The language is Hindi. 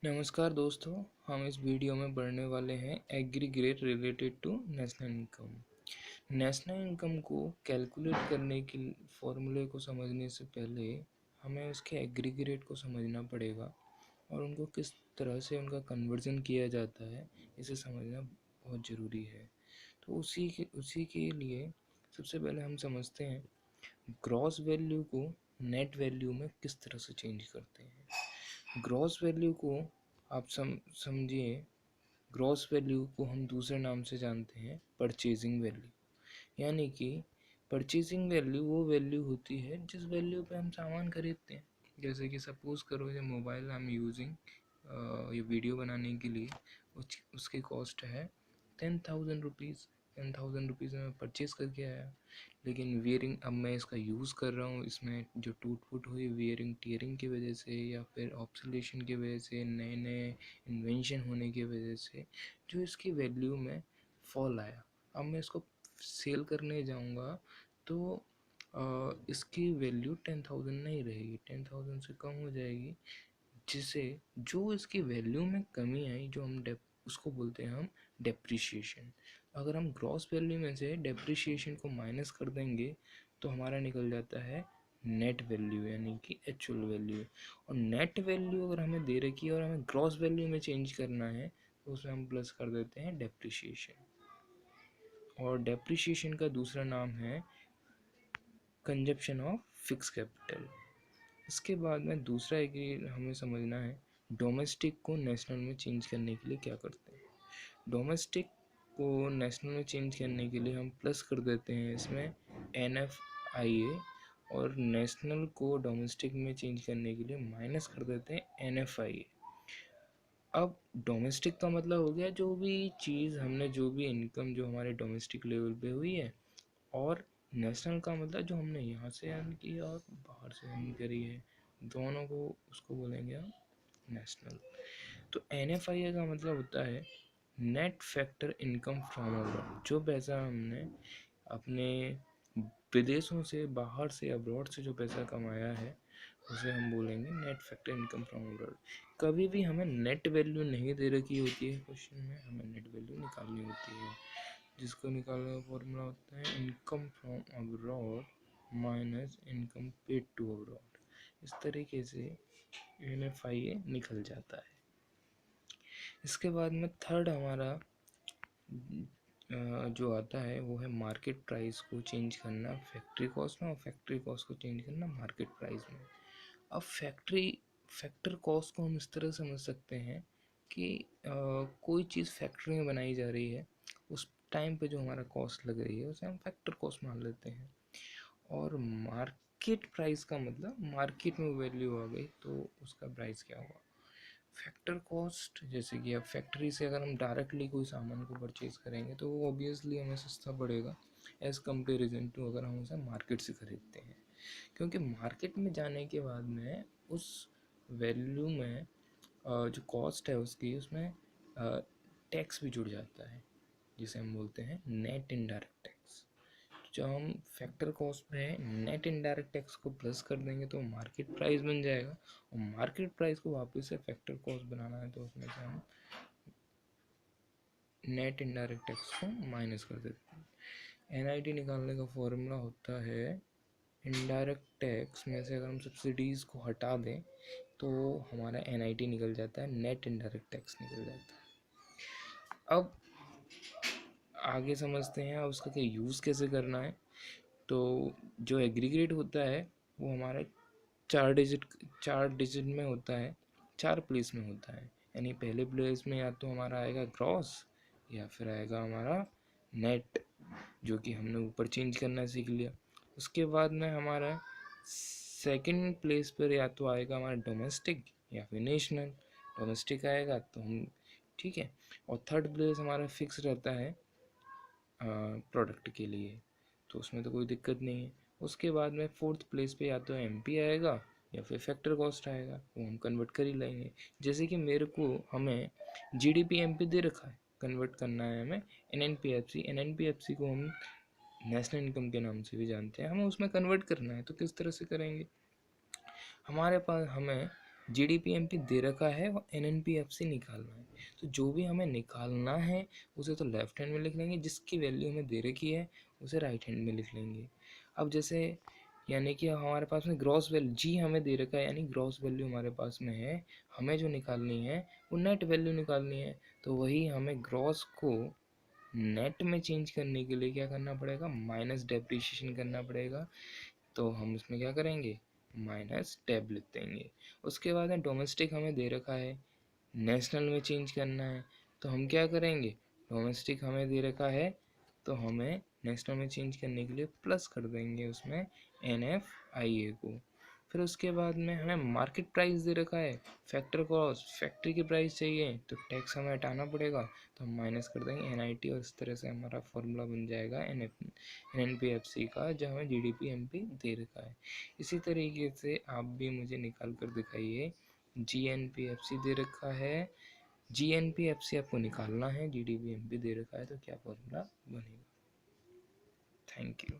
नमस्कार दोस्तों, हम इस वीडियो में पढ़ने वाले हैं aggregate related to national income. National income को कैलकुलेट करने के फॉर्मूले को समझने से पहले हमें उसके एग्रीगेट को समझना पड़ेगा और उनको किस तरह से उनका कन्वर्जन किया जाता है, इसे समझना बहुत ज़रूरी है। तो उसी के लिए सबसे पहले हम समझते हैं ग्रॉस वैल्यू को नेट वैल्यू में किस तरह से चेंज करते हैं। ग्रॉस वैल्यू को आप समझिए, ग्रॉस वैल्यू को हम दूसरे नाम से जानते हैं परचेजिंग वैल्यू। यानी कि परचेजिंग वैल्यू वो वैल्यू होती है जिस वैल्यू पे हम सामान खरीदते हैं। जैसे कि सपोज़ करो ये मोबाइल आई एम यूजिंग ये वीडियो बनाने के लिए, उसकी कॉस्ट है 10,000 रुपीज़। 10,000 रुपीज़ में मैं परचेज़ करके आया, लेकिन वियरिंग अब मैं इसका यूज़ कर रहा हूँ, इसमें जो टूट फूट हुई वियरिंग टीयरिंग की वजह से या फिर ऑब्सोलेशन की वजह से, नए नए इन्वेंशन होने की वजह से जो इसकी वैल्यू में फॉल आया। अब मैं इसको सेल करने जाऊँगा तो इसकी वैल्यू 10,000 नहीं रहेगी, 10,000 से कम हो जाएगी, जिसे जो इसकी वैल्यू में कमी आई जो हम उसको बोलते हैं हम डेप्रिसिएशन। अगर हम ग्रॉस वैल्यू में से डेप्रिसिएशन को माइनस कर देंगे तो हमारा निकल जाता है नेट वैल्यू, यानी कि एक्चुअल वैल्यू। और नेट वैल्यू अगर हमें दे रखी है और हमें ग्रॉस वैल्यू में चेंज करना है तो उसमें हम प्लस कर देते हैं डेप्रिसिएशन। और डेप्रिसिएशन का दूसरा नाम है कंजप्शन ऑफ फिक्स कैपिटल। इसके बाद में दूसरा एक हमें समझना है डोमेस्टिक को नेशनल में चेंज करने के लिए क्या करते हैं। डोमेस्टिक को नेशनल में चेंज करने के लिए हम प्लस कर देते हैं इसमें NFIA, और नेशनल को डोमेस्टिक में चेंज करने के लिए माइनस कर देते हैं NFIA। अब डोमेस्टिक का मतलब हो गया जो भी चीज़ हमने, जो भी इनकम जो हमारे डोमेस्टिक लेवल पे हुई है, और नेशनल का मतलब जो हमने यहाँ से अर्न की और बाहर से अर्न करी है, दोनों को उसको बोलेंगे हम नेशनल। तो NFIA का मतलब होता है net factor income from abroad. जो पैसा हमने अपने विदेशों से, बाहर से, अब्रॉड से जो पैसा कमाया है उसे हम बोलेंगे net factor income from abroad. कभी भी हमें नेट वैल्यू नहीं दे रखी होती है क्वेश्चन में, हमें नेट वैल्यू निकालनी होती है, जिसको निकालने का फॉर्मूला होता है income from abroad minus income paid to abroad. इस तरीके से NFIA निकल जाता है। इसके बाद में थर्ड हमारा जो आता है वो है मार्केट प्राइस को चेंज करना फैक्ट्री कॉस्ट में, और फैक्ट्री कॉस्ट को चेंज करना मार्केट प्राइस में। अब फैक्टर कॉस्ट को हम इस तरह समझ सकते हैं कि कोई चीज़ फैक्ट्री में बनाई जा रही है, उस टाइम पे जो हमारा कॉस्ट लग रही है उसे हम फैक्टर कॉस्ट मान लेते हैं। और मार्केट प्राइस का मतलब मार्केट में वैल्यू आ गई तो उसका प्राइस क्या हुआ। फैक्टर कॉस्ट, जैसे कि अब फैक्ट्री से अगर हम डायरेक्टली कोई सामान को परचेज़ करेंगे तो वो ऑब्वियसली हमें सस्ता पड़ेगा एज़ कंपेरिजन टू अगर हम उसे मार्केट से ख़रीदते हैं, क्योंकि मार्केट में जाने के बाद में उस वैल्यू में जो कॉस्ट है उसकी, उसमें टैक्स भी जुड़ जाता है जिसे हम बोलते हैं नेट इनडायरेक्ट टैक्स। जब हम फैक्टर कॉस्ट में नेट इनडायरेक्ट टैक्स को प्लस कर देंगे तो मार्केट प्राइस बन जाएगा, और मार्केट प्राइस को वापस से फैक्टर कॉस्ट बनाना है तो उसमें से हम नेट इनडायरेक्ट टैक्स को माइनस कर देते हैं। NIT निकालने का फॉर्मूला होता है इनडायरेक्ट टैक्स में से अगर हम सब्सिडीज़ को हटा दें तो हमारा NIT निकल जाता है, नेट इनडायरेक्ट टैक्स निकल जाता है। अब आगे समझते हैं अब उसका क्या यूज़ कैसे करना है। तो जो एग्रीगेट होता है वो हमारा चार डिजिट में होता है, 4 प्लेस में होता है। यानी पहले प्लेस में या तो हमारा आएगा ग्रॉस या फिर आएगा हमारा नेट, जो कि हमने ऊपर चेंज करना सीख लिया। उसके बाद में हमारा सेकंड प्लेस पर या तो आएगा हमारा डोमेस्टिक या फिर नेशनल। डोमेस्टिक आएगा तो हम ठीक है, और थर्ड प्लेस हमारा फिक्स रहता है प्रोडक्ट के लिए, तो उसमें तो कोई दिक्कत नहीं है। उसके बाद में फोर्थ प्लेस पे या तो MP आएगा या फिर फैक्टर कॉस्ट आएगा, वो हम कन्वर्ट कर ही लेंगे। जैसे कि मेरे को हमें GDP MP दे रखा है, कन्वर्ट करना है हमें NNPFC को हम नेशनल इनकम के नाम से भी जानते हैं, हमें उसमें कन्वर्ट करना है। तो किस तरह से करेंगे, हमारे पास हमें जीडीपीएमपी दे रखा है और एनएनपीएफसी निकालना है। तो जो भी हमें निकालना है उसे तो लेफ्ट हैंड में लिख लेंगे, जिसकी वैल्यू हमें दे रखी है उसे राइट हैंड में लिख लेंगे। अब जैसे यानी कि हमारे पास में ग्रॉस वैल्यू जी हमें दे रखा है, यानी ग्रॉस वैल्यू हमारे पास में है, हमें जो निकालनी है वो नेट वैल्यू निकालनी है। तो वही हमें ग्रॉस को नेट में चेंज करने के लिए क्या करना पड़ेगा, माइनस डेप्रिसिएशन करना पड़ेगा। तो हम इसमें क्या करेंगे, माइनस टैब लिख देंगे। उसके बाद में डोमेस्टिक हमें दे रखा है, नेशनल में चेंज करना है, तो हम क्या करेंगे, डोमेस्टिक हमें दे रखा है तो हमें नेशनल में चेंज करने के लिए प्लस कर देंगे उसमें NFIA को। फिर उसके बाद में हमें मार्केट प्राइस दे रखा है, फैक्टर कॉस्ट फैक्ट्री की प्राइस चाहिए तो टैक्स हमें हटाना पड़ेगा, तो हम माइनस कर देंगे NIT और इस तरह से हमारा फॉर्मूला बन जाएगा NNPFC का, जो हमें GDPMP दे रखा है। इसी तरीके से आप भी मुझे निकाल कर दिखाइए, GNPFC दे रखा है, GNPFC आपको निकालना है, GDPMP दे रखा है, तो क्या फॉर्मूला बनेगा। Thank you.